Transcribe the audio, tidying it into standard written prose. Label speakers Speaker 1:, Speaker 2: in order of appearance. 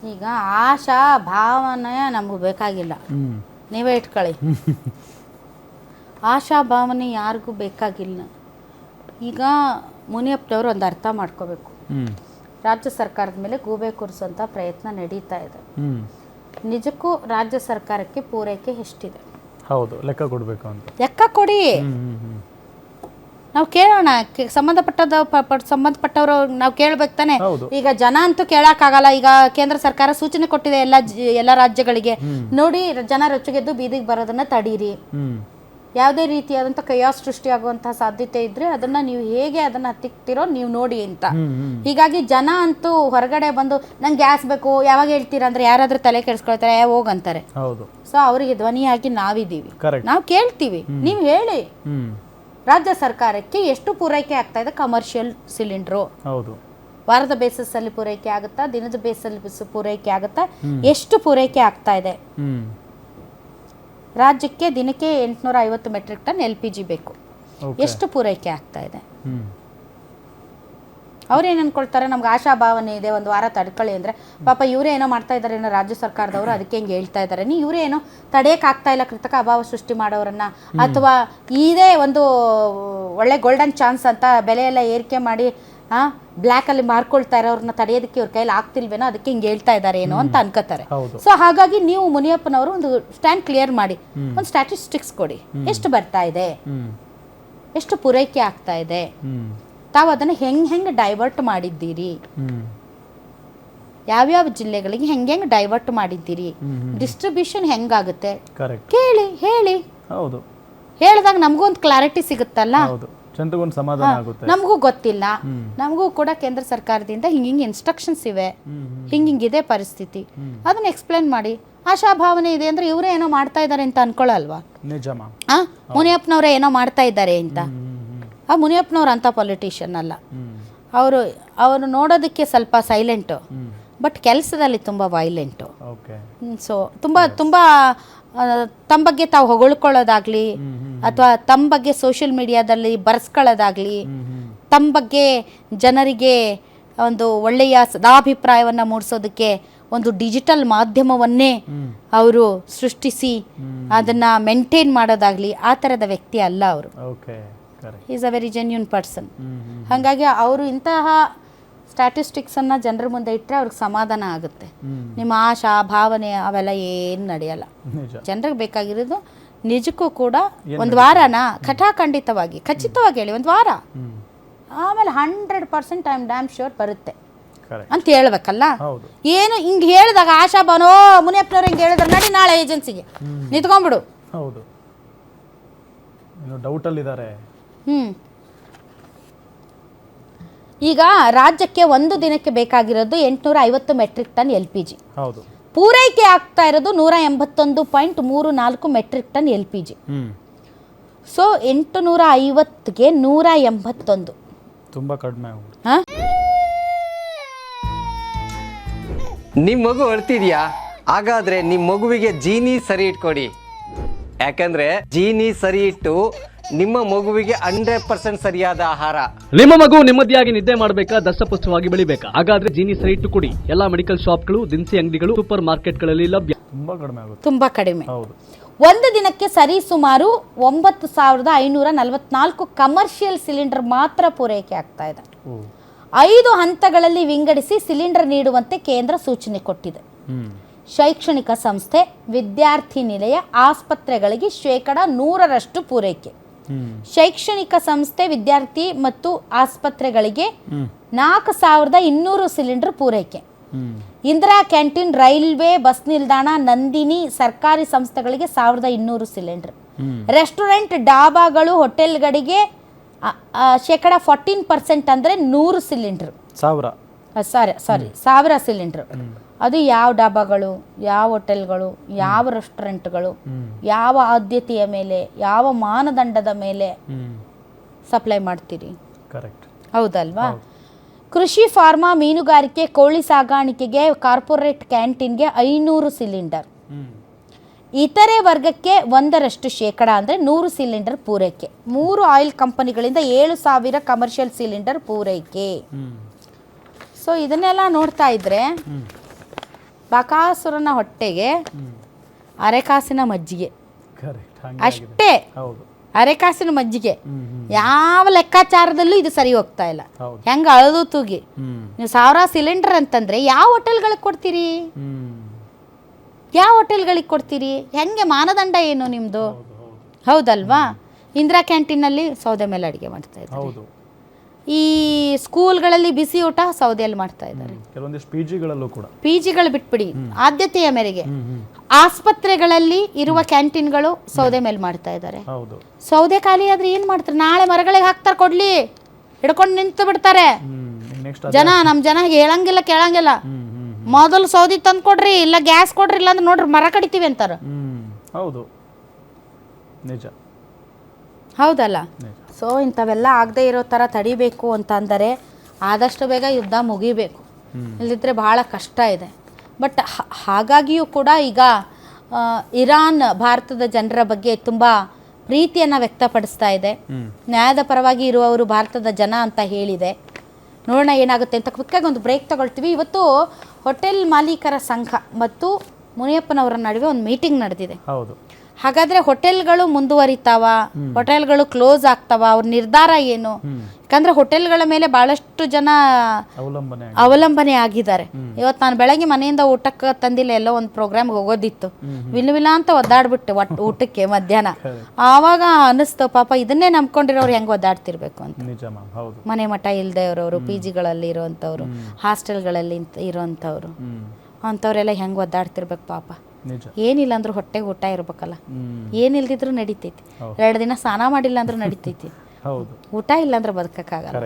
Speaker 1: ಈಗ ಆಶಾ ಭಾವನೆ ನಮಗೆ ಬೇಕಾಗಿಲ್ಲ, ನೀವೇ ಇಟ್ಕೊಳ್ಳಿ. ಆಶಾ ಭಾವನೆ ಯಾರಿಗೂ ಬೇಕಾಗಿಲ್ಲ. ಈಗ ಮುನಿಯಪ್ಪನವರು ಒಂದು ಅರ್ಥ ಮಾಡ್ಕೋಬೇಕು, ರಾಜ್ಯ ಸರ್ಕಾರದ ಮೇಲೆ ಗೂಬೆ ಕೂರಿಸುವಂಥ ಪ್ರಯತ್ನ ನಡೀತಾ ಇದೆ. ನಿಜಕ್ಕೂ ರಾಜ್ಯ ಸರ್ಕಾರಕ್ಕೆ ಪೂರೈಕೆ ಎಷ್ಟಿದೆ?
Speaker 2: ಹೌದು, ಲೆಕ್ಕ ಕೊಡಬೇಕು ಅಂತ.
Speaker 1: ಲೆಕ್ಕ ಕೊಡಿ, ನಾವು ಕೇಳೋಣ. ಸಂಬಂಧಪಟ್ಟವರು ನಾವು ಕೇಳ್ಬೇಕು ತಾನೆ. ಈಗ ಜನ ಅಂತೂ ಕೇಳಕ್ಕಾಗಲ್ಲ. ಈಗ ಕೇಂದ್ರ ಸರ್ಕಾರ ಸೂಚನೆ ಕೊಟ್ಟಿದೆ ಎಲ್ಲ ರಾಜ್ಯಗಳಿಗೆ, ನೋಡಿ ಜನ ರೊಚ್ಚಿಗೆದ್ದು ಬೀದಿಗೆ ಬರೋದನ್ನ ತಡೀರಿ. ಯಾವುದೇ ರೀತಿಯಾದಂಥ ಕಯಾಸ್ ಸೃಷ್ಟಿಯಾಗುವಂತಹ ಸಾಧ್ಯತೆ ಇದ್ರೆ ಅದನ್ನ ನೀವು ಹೇಗೆ ಅದನ್ನ ಹತ್ತಿಕ್ತಿರೋ ನೀವು ನೋಡಿ ಅಂತ. ಹೀಗಾಗಿ ಜನ ಅಂತೂ ಹೊರಗಡೆ ಬಂದು ನಂಗೆ ಗ್ಯಾಸ್ ಬೇಕು ಯಾವಾಗ ಹೇಳ್ತೀರಾ ಅಂದ್ರೆ ಯಾರಾದ್ರೂ ತಲೆ ಕೆಡಿಸ್ಕೊಳ್ತಾರೆ, ಹೋಗಂತಾರೆ. ಸೊ ಅವರಿಗೆ ಧ್ವನಿಯಾಗಿ ನಾವಿದ್ದೀವಿ, ನಾವು ಕೇಳ್ತೀವಿ, ನೀವು ಹೇಳಿ ರಾಜ್ಯ ಸರ್ಕಾರಕ್ಕೆ ಎಷ್ಟು ಪೂರೈಕೆ ಆಗ್ತಾ ಇದೆ? ಕಮರ್ಷಿಯಲ್ ಸಿಲಿಂಡರು ವಾರದ ಬೇಸಿಸ್ ಅಲ್ಲಿ ಪೂರೈಕೆ ಆಗುತ್ತಾ, ದಿನದ ಬೇಸಲ್ಲಿ ಪೂರೈಕೆ ಆಗುತ್ತಾ, ಎಷ್ಟು ಪೂರೈಕೆ ಆಗ್ತಾ ಇದೆ? ರಾಜ್ಯಕ್ಕೆ ದಿನಕ್ಕೆ 850 ಮೆಟ್ರಿಕ್ ಟನ್ LPG ಬೇಕು, ಎಷ್ಟು ಪೂರೈಕೆ ಆಗ್ತಾ ಇದೆ? ಅವ್ರೇನು ಅನ್ಕೊಳ್ತಾರೆ, ನಮ್ಗೆ ಆಶಾ ಭಾವನೆ ಇದೆ, ಒಂದು ವಾರ ತಡ್ಕೊಳ್ಳಿ ಅಂದ್ರೆ ಪಾಪ ಇವರೇ ಏನೋ ಮಾಡ್ತಾ ಇದ್ದಾರೆ ಏನೋ ರಾಜ್ಯ ಸರ್ಕಾರದವರು, ಅದಕ್ಕೆ ಹಿಂಗೆ ಹೇಳ್ತಾ ಇದ್ದಾರೆ. ಇವರೇ ಏನೋ ತಡೆಯಕ್ಕೆ ಆಗ್ತಾ ಇಲ್ಲ ಕೃತಕ ಅಭಾವ ಸೃಷ್ಟಿ ಮಾಡೋರನ್ನ, ಅಥವಾ ಇದೇ ಒಂದು ಒಳ್ಳೆ ಗೋಲ್ಡನ್ ಚಾನ್ಸ್ ಅಂತ ಬೆಲೆ ಎಲ್ಲ ಏರಿಕೆ ಮಾಡಿ ಬ್ಲ್ಯಾಕಲ್ಲಿ ಮಾರ್ಕೊಳ್ತಾ ಇರೋರನ್ನ ತಡೆಯೋದಕ್ಕೆ ಇವ್ರ ಕೈಲಿ ಆಗ್ತಿಲ್ವೇನೋ, ಅದಕ್ಕೆ ಹಿಂಗೆ ಹೇಳ್ತಾ ಇದ್ದಾರೆ ಏನೋ ಅಂತ ಅನ್ಕೋತಾರೆ. ಸೊ ಹಾಗಾಗಿ ನೀವು ಮುನಿಯಪ್ಪನವರು ಒಂದು ಸ್ಟ್ಯಾಂಡ್ ಕ್ಲಿಯರ್ ಮಾಡಿ, ಒಂದು ಸ್ಟ್ಯಾಟಿಸ್ಟಿಕ್ಸ್ ಕೊಡಿ, ಎಷ್ಟು ಬರ್ತಾ ಇದೆ, ಎಷ್ಟು ಪೂರೈಕೆ ಆಗ್ತಾ ಇದೆ, ತಾವು ಅದನ್ನು ಹೆಂಗೆ ಡೈವರ್ಟ್ ಮಾಡಿದ್ದೀರಿ, ಯಾವ್ಯಾವ ಜಿಲ್ಲೆಗಳಿಗೆ ಹೆಂಗೆ ಡೈವರ್ಟ್ ಮಾಡಿದ್ದೀರಿ, ಡಿಸ್ಟ್ರಿಬ್ಯೂಷನ್ ಹೆಂಗಾಗುತ್ತೆ ಕೇಳಿ, ಹೇಳಿ. ಹೇಳಿದಾಗ ನಮಗೂ ಒಂದು ಕ್ಲಾರಿಟಿ ಸಿಗುತ್ತಲ್ಲ, ನಮಗೂ ಗೊತ್ತಿಲ್ಲ. ನಮಗೂ ಕೂಡ ಕೇಂದ್ರ ಸರ್ಕಾರದಿಂದ ಹಿಂಗೆ ಇನ್ಸ್ಟ್ರಕ್ಷನ್ಸ್ ಇವೆ, ಹಿಂಗಿದೆ ಪರಿಸ್ಥಿತಿ, ಅದನ್ನ ಎಕ್ಸ್ಪ್ಲೇನ್ ಮಾಡಿ. ಆಶಾ ಭಾವನೆ ಇದೆ ಅಂದ್ರೆ ಇವರೇ ಏನೋ ಮಾಡ್ತಾ ಇದ್ದಾರೆ ಅಂತ ಅನ್ಕೊಳ್ಳಲ್ವಾ? ಮುನಿಯಪ್ಪನವರೇ ಏನೋ ಮಾಡ್ತಾ ಇದ್ದಾರೆ ಅಂತ. ಆ ಮುನಿಯಪ್ಪನವ್ರು ಅಂತ ಪೊಲಿಟಿಷಿಯನ್ ಅಲ್ಲ. ಅವರು ನೋಡೋದಕ್ಕೆ ಸ್ವಲ್ಪ ಸೈಲೆಂಟು, ಬಟ್ ಕೆಲಸದಲ್ಲಿ ತುಂಬ ವೈಲೆಂಟು. ಸೊ ತುಂಬ ತಮ್ಮ ಬಗ್ಗೆ ತಾವು ಹೊಗಳ್ಕೊಳ್ಳೋದಾಗ್ಲಿ, ಅಥವಾ ತಮ್ಮ ಬಗ್ಗೆ ಸೋಷಿಯಲ್ ಮೀಡಿಯಾದಲ್ಲಿ ಬರೆಸ್ಕೊಳ್ಳೋದಾಗ್ಲಿ, ತಮ್ಮ ಬಗ್ಗೆ ಜನರಿಗೆ ಒಂದು ಒಳ್ಳೆಯ ಸದಾಭಿಪ್ರಾಯವನ್ನು ಮೂಡಿಸೋದಕ್ಕೆ ಒಂದು ಡಿಜಿಟಲ್ ಮಾಧ್ಯಮವನ್ನೇ ಅವರು ಸೃಷ್ಟಿಸಿ ಅದನ್ನ ಮೇಂಟೈನ್ ಮಾಡೋದಾಗ್ಲಿ, ಆ ಥರದ ವ್ಯಕ್ತಿ ಅಲ್ಲ ಅವರು. Is a very genuine person. ಹಾಗಾಗಿ ಅವರು ಇಂತಹ ಸ್ಟ್ಯಾಟಿಸ್ಟಿಕ್ಸನ್ನು ಜನರ ಮುಂದೆ ಇಟ್ಟರೆ ಅವ್ರಿಗೆ ಸಮಾಧಾನ ಆಗುತ್ತೆ. ನಿಮ್ಮ ಆಶಾ ಭಾವನೆ ಅವೆಲ್ಲ ಏನು ನಡೆಯಲ್ಲ. ಜನರಿಗೆ ಬೇಕಾಗಿರೋದು ನಿಜಕ್ಕೂ ಕೂಡ ಒಂದು ವಾರನಾ ಖಚಿತವಾಗಿ ಹೇಳಿ, ಒಂದು ವಾರ, ಆಮೇಲೆ 100% ಐ ಆಮ್ ಡ್ಯಾಮ್ ಶ್ಯೂರ್ ಬರುತ್ತೆ ಅಂತ ಹೇಳ್ಬೇಕಲ್ಲ. ಏನು ಹಿಂಗೆ ಹೇಳಿದಾಗ ಆಶಾ ಭಾವನೋ ಮುನಿಯಪ್ಪನವ್ರು ಹಿಂಗೆ ಹೇಳಿದ್ರೆ ನಡಿ ನಾಳೆ ಏಜೆನ್ಸಿಗೆ ನಿಂತ್ಕೊಂಡ್ಬಿಡು,
Speaker 2: ಡೌಟಲ್ಲಿದ್ದಾರೆ.
Speaker 1: ಈಗ ರಾಜ್ಯಕ್ಕೆ ಒಂದು ದಿನಕ್ಕೆ ಬೇಕಾಗಿರೋದು 850 ಮೆಟ್ರಿಕ್ ಟನ್ LPG, ಪೂರೈಕೆ ಆಗ್ತಾ ಇರೋದು 181.34 ಮೆಟ್ರಿಕ್ ಟನ್ LPG. ಸೊ 850ಗೆ 181
Speaker 2: ತುಂಬಾ ಕಡಿಮೆ.
Speaker 3: ನಿಮ್ಮ ಮಗು ಅಳ್ತಿದ್ಯಾ? ಹಾಗಾದ್ರೆ ನಿಮ್ಮ ಮಗುವಿಗೆ ಜೀನಿ ಸರಿ ಇಟ್ಕೊಡಿ. ಯಾಕಂದ್ರೆ ಜೀನಿ ಸರಿ ಇಟ್ಟು ನಿಮ್ಮ ಮಗುವಿಗೆ 100% ಸರಿಯಾದ ಆಹಾರ.
Speaker 4: ನಿಮ್ಮ ಮಗು ನೆಮ್ಮದಿಯಾಗಿ ನಿದ್ದೆ ಮಾಡಬೇಕಾ, ದಷ್ಟಪುಷ್ಟವಾಗಿ ಬೆಳಿಬೇಕಾ? ಹಾಗಾದ್ರೆ ಜೀನಿ ಸರಿ ಇಟ್ಟು ಕೊಡಿ. ಎಲ್ಲಾ ಮೆಡಿಕಲ್ ಶಾಪ್ಗಳು, ದಿನಸಿ ಅಂಗಡಿಗಳು, ಸೂಪರ್ ಮಾರ್ಕೆಟ್ಗಳಲ್ಲಿ ಲಭ್ಯ.
Speaker 1: ತುಂಬಾ ಕಡಿಮೆ. ಒಂದು ದಿನಕ್ಕೆ ಸರಿ ಸುಮಾರು 9544 ಕಮರ್ಷಿಯಲ್ ಸಿಲಿಂಡರ್ ಮಾತ್ರ ಪೂರೈಕೆ ಆಗ್ತಾ ಇದೆ. 5 ಹಂತಗಳಲ್ಲಿ ವಿಂಗಡಿಸಿ ಸಿಲಿಂಡರ್ ನೀಡುವಂತೆ ಕೇಂದ್ರ ಸೂಚನೆ ಕೊಟ್ಟಿದೆ. ಶೈಕ್ಷಣಿಕ ಸಂಸ್ಥೆ, ವಿದ್ಯಾರ್ಥಿ ನಿಲಯ, ಆಸ್ಪತ್ರೆಗಳಿಗೆ 100% ಪೂರೈಕೆ. ಶೈಕ್ಷಣಿಕ ಸಂಸ್ಥೆ, ವಿದ್ಯಾರ್ಥಿ ಮತ್ತು ಆಸ್ಪತ್ರೆಗಳಿಗೆ 4200 ಸಿಲಿಂಡರ್ ಪೂರೈಕೆ. ಇಂದಿರಾ ಕ್ಯಾಂಟೀನ್, ರೈಲ್ವೆ, ಬಸ್ ನಿಲ್ದಾಣ, ನಂದಿನಿ ಸರ್ಕಾರಿ ಸಂಸ್ಥೆಗಳಿಗೆ 1200 ಸಿಲಿಂಡರ್. ರೆಸ್ಟೋರೆಂಟ್, ಡಾಬಾಗಳು, ಹೋಟೆಲ್ಗಳಿಗೆ 14% ಅಂದ್ರೆ 100 ಸಿಲಿಂಡರ್. 1000 ಸಿಲಿಂಡರ್. ಅದು ಯಾವ ಡಾಬಾಗಳು, ಯಾವ ಹೋಟೆಲ್ಗಳು, ಯಾವ ರೆಸ್ಟೋರೆಂಟ್ಗಳು, ಯಾವ ಆದ್ಯತೆಯ ಮೇಲೆ, ಯಾವ ಮಾನದಂಡದ ಮೇಲೆ ಸಪ್ಲೈ ಮಾಡ್ತೀರಿ? ಹೌದಲ್ವಾ? ಕೃಷಿ, ಫಾರ್ಮಾ, ಮೀನುಗಾರಿಕೆ, ಕೋಳಿ ಸಾಗಾಣಿಕೆಗೆ, ಕಾರ್ಪೊರೇಟ್ ಕ್ಯಾಂಟೀನ್ಗೆ 500 ಸಿಲಿಂಡರ್. ಇತರೆ ವರ್ಗಕ್ಕೆ 1% ಅಂದರೆ 100 ಸಿಲಿಂಡರ್ ಪೂರೈಕೆ. 3 ಆಯಿಲ್ ಕಂಪನಿಗಳಿಂದ 7000 ಕಮರ್ಷಿಯಲ್ ಸಿಲಿಂಡರ್ ಪೂರೈಕೆ. ಸೊ ಇದನ್ನೆಲ್ಲ ನೋಡ್ತಾ ಇದ್ರೆ ಬಕಾಸುರನ ಹೊಟ್ಟೆಗೆ ಅರೆಕಾಸಿನ ಮಜ್ಜಿಗೆ
Speaker 2: ಕರೆಕ್ಟ್
Speaker 1: ಅಷ್ಟೇ.
Speaker 2: ಹೌದು.
Speaker 1: ಅರೆಕಾಸಿನ ಮಜ್ಜಿಗೆ ಯಾವ ಲೆಕ್ಕಾಚಾರದಲ್ಲೂ ಇದು ಸರಿ ಹೋಗ್ತಾ ಇಲ್ಲ.
Speaker 2: ಹೌದು.
Speaker 1: ಹೆಂಗೆ ಅಳದು ತೂಗಿ ನೀವು 1000 ಸಿಲಿಂಡರ್ ಅಂತಂದ್ರೆ ಯಾವ ಹೋಟೆಲ್ಗಳಿಗೆ ಕೊಡ್ತೀರಿ? ಯಾವ ಹೋಟೆಲ್ಗಳಿಗೆ ಕೊಡ್ತೀರಿ? ಹೆಂಗೆ ಮಾನದಂಡ ಏನು ನಿಮ್ಮದು? ಹೌದಲ್ವಾ? ಇಂದಿರಾ ಕ್ಯಾಂಟೀನಲ್ಲಿ ಸೌದೆ ಮೇಲೆ ಅಡುಗೆ ಮಾಡ್ತಾ ಇದ್ದಾರೆ.
Speaker 2: ಹೌದು.
Speaker 1: ಈ ಸ್ಕೂಲ್ಗಳಲ್ಲಿ ಬಿಸಿ ಊಟ ಸೌದೆಯಲ್ಲಿ ಮಾಡ್ತಾ ಇದ್ದಾರೆ.
Speaker 2: ಕೆಲವೊಂದಿಷ್ಟು ಪಿಜಿಗಳಲ್ಲೂ ಕೂಡ.
Speaker 1: ಪಿಜಿಗಳು ಬಿಟ್ಬಿಡಿ, ಆದ್ಯತೆಯ ಮೇರೆಗೆ ಆಸ್ಪತ್ರೆಗಳಲ್ಲಿ ಇರುವ ಕ್ಯಾಂಟೀನ್ಗಳು ಸೌದೆ ಮೇಲೆ ಮಾಡ್ತಾ ಇದ್ದಾರೆ.
Speaker 2: ಹೌದು.
Speaker 1: ಸೌದೆ ಖಾಲಿ ಆದ್ರೆ ಏನ್ ಮಾಡ್ತಾರೆ? ನಾಳೆ ಮರಗಳಿಗೆ ಹಾಕ್ತಾರೆ, ಕೊಡ್ಲಿ, ಹಿಡ್ಕೊಂಡು ನಿಂತು ಬಿಡ್ತಾರೆ ಜನ. ನಮ್ಮ ಜನ ಹೇಳಂಗಿಲ್ಲ ಕೇಳಂಗಿಲ್ಲ. ಮೊದಲು ಸೌದೆ ತಂದು ಕೊಡ್ರಿ, ಇಲ್ಲ ಗ್ಯಾಸ್ ಕೊಡ್ರಿ, ಇಲ್ಲ ಅಂದ್ರೆ ನೋಡ್ರಿ ಮರ ಕಡಿತೀವಿ ಅಂತಾರ.
Speaker 2: ಹೌದು, ನಿಜ.
Speaker 1: ಹೌದಲ್ಲ? ಸೊ ಇಂಥವೆಲ್ಲ ಆಗದೆ ಇರೋ ಥರ ತಡಿಬೇಕು ಅಂತ ಅಂದರೆ ಆದಷ್ಟು ಬೇಗ ಯುದ್ಧ ಮುಗಿಬೇಕು, ಇಲ್ಲದಿದ್ದರೆ ಬಹಳ ಕಷ್ಟ ಇದೆ. ಬಟ್ ಹಾಗಾಗಿಯೂ ಕೂಡ ಈಗ ಇರಾನ್ ಭಾರತದ ಜನರ ಬಗ್ಗೆ ತುಂಬ ಪ್ರೀತಿಯನ್ನು ವ್ಯಕ್ತಪಡಿಸ್ತಾ ಇದೆ. ನ್ಯಾಯದ ಪರವಾಗಿ ಇರುವವರು ಭಾರತದ ಜನ ಅಂತ ಹೇಳಿದೆ. ನೋಡೋಣ ಏನಾಗುತ್ತೆ ಅಂತ. ಕ್ವಿಕ್ಕಾಗಿ ಒಂದು ಬ್ರೇಕ್ ತಗೊಳ್ತೀವಿ. ಇವತ್ತು ಹೋಟೆಲ್ ಮಾಲೀಕರ ಸಂಘ ಮತ್ತು ಮುನಿಯಪ್ಪನವರ ನಡುವೆ ಒಂದು ಮೀಟಿಂಗ್ ನಡೆದಿದೆ.
Speaker 2: ಹೌದು.
Speaker 1: ಹಾಗಾದ್ರೆ ಹೋಟೆಲ್ಗಳು ಮುಂದುವರಿತಾವ, ಹೋಟೆಲ್ಗಳು ಕ್ಲೋಸ್ ಆಗ್ತಾವ, ಅವ್ರ ನಿರ್ಧಾರ ಏನು? ಯಾಕಂದ್ರೆ ಹೋಟೆಲ್ಗಳ ಮೇಲೆ ಬಹಳಷ್ಟು ಜನ ಅವಲಂಬನೆ ಆಗಿದ್ದಾರೆ. ಇವತ್ತು ನಾನು ಬೆಳಗ್ಗೆ ಮನೆಯಿಂದ ಊಟಕ್ಕೆ ತಂದಿಲ್ಲ, ಎಲ್ಲೋ ಒಂದು ಪ್ರೋಗ್ರಾಮ್ಗೆ ಹೋಗೋದಿತ್ತು, ವಿಲ್ಲ ಅಂತ ಒದ್ದಾಡ್ಬಿಟ್ಟೆ ಊಟಕ್ಕೆ ಮಧ್ಯಾಹ್ನ. ಆವಾಗ ಅನಿಸ್ತು ಪಾಪ ಇದನ್ನೇ ನಂಬ್ಕೊಂಡಿರೋರು ಹೆಂಗೆ ಒದ್ದಾಡ್ತಿರ್ಬೇಕು ಅಂತ. ಮನೆ ಮಠ ಇಲ್ಲದೆ ಇರೋರು, ಪಿ ಜಿಗಳಲ್ಲಿ ಇರೋವಂಥವ್ರು, ಹಾಸ್ಟೆಲ್ಗಳಲ್ಲಿ ಇರೋವಂಥವ್ರು, ಅಂಥವ್ರೆಲ್ಲ ಹೆಂಗೆ ಒದ್ದಾಡ್ತಿರ್ಬೇಕು ಪಾಪ. ಏನಿಲ್ಲ ಅಂದ್ರೂ ಹೊಟ್ಟೆಗೆ ಊಟ ಇರ್ಬೇಕಲ್ಲ. ಏನಿಲ್ದಿದ್ರು ನಡಿತೈತಿ. 2 ದಿನ ಸ್ನಾನ ಮಾಡಿಲ್ಲ ಅಂದ್ರೂ ನಡಿತೈತಿ. ಊಟ ಇಲ್ಲ ಅಂದ್ರೆ ಬದುಕಕ್ಕಾಗಲ್ಲ.